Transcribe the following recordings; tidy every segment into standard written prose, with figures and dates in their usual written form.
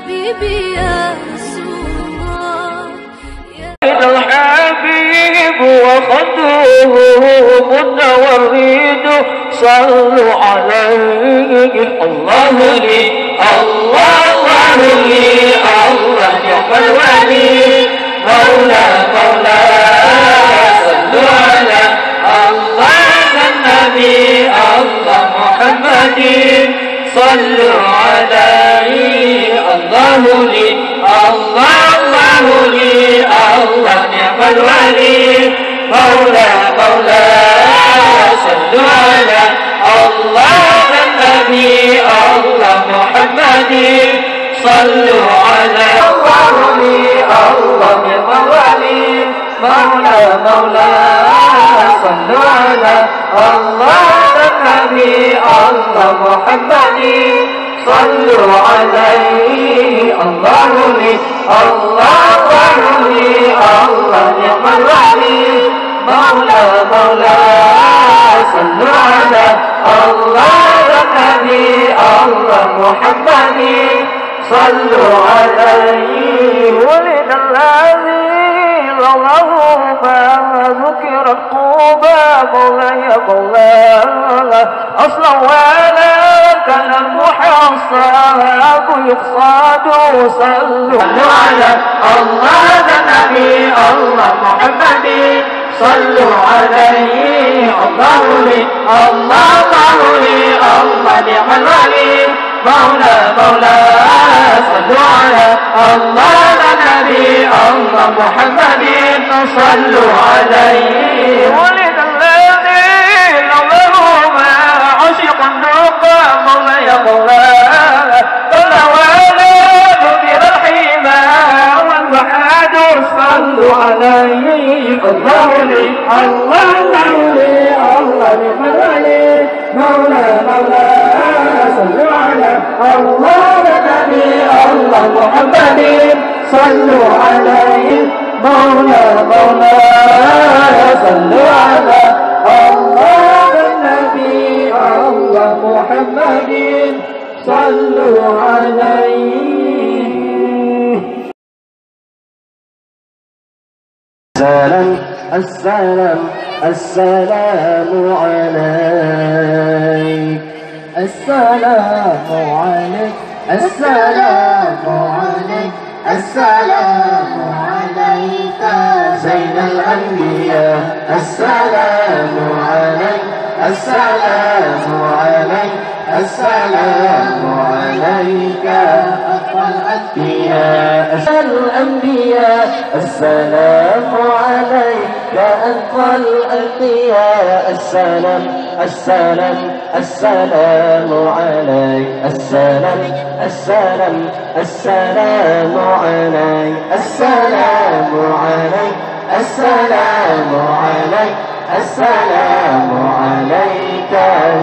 حبيبي يا رسول الله الحبيب وخدوه متورد صلوا عليه الله لي الله لي الله نعم الولي مولى صلوا على الله النبي الله محمد صلوا عليه الله لي الله لي الله نعم الولي مولى صلوا على الله النبي الله محمد صلوا على الله لي الله نعم الولي مولى صلوا على الله النبي الله محمد صلوا عليه الله لي الله نعم الولي مولى صلوا على الله النبي الله محمد صلوا عليه ولد الذي رواه فذكر الطوبى مولاي أصلا ولا كان المحصاب يقصد صلوا على الله النبي الله محمد صلوا عليه الله لي الله نعم الولي مولى صلوا على الله النبي الله محمد صلوا عليه ولد الذي نظره ما عشق النقى مولاي فلوالا ذكر الحمى والوحاد صلوا عليه الله لي الله نعم الولي مولى صلوا على الله النبي الله محمد صلوا عليه مولى صلوا على الله النبي الله محمد صلوا عليه السلام عليك السلام عليك زين الأنبياء السلام عليك السلام عليك أفضل الأنبياء السلام عليك أفضل الأنبياء السلام عليك السلام عليك السلام عليك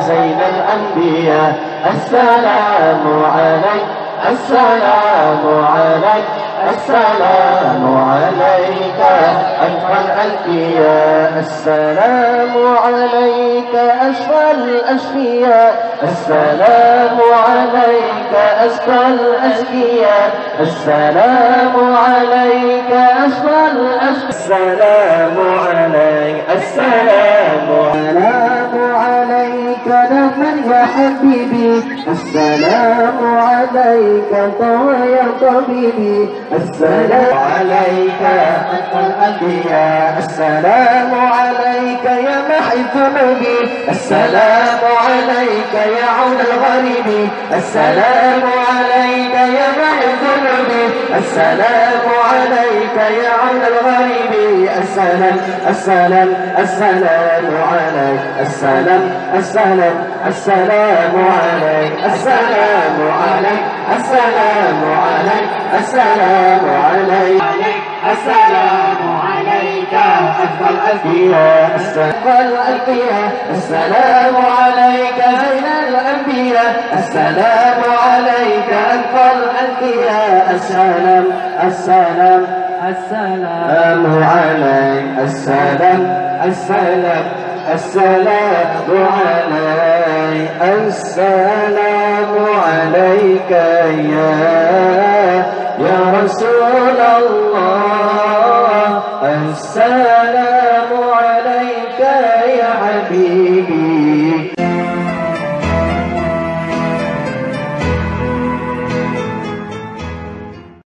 زين الأنبياء السلام عليك السلام عليك أشرف الأنبياء السلام عليك أشرف الأشقياء السلام عليك أشرف الأشقياء السلام عليك أشرف السلام عليك دفن يا حبيبي السلام عليك طوى يا طبيبي السلام عليك أنت الأنبياء السلام عليك يا محي ذنوبي السلام عليك يا عون الغريب السلام عليك يا محي ذنوبي السلام عليك يا عون الغريب السلام عليك السلام عليك السلام عليك أفضل الأنبياء السلام عليك زين الأنبياء السلام عليك أفضل الأنبياء السلام عليك السلام عليك السلام عليك يا السلام عليك يا حبيب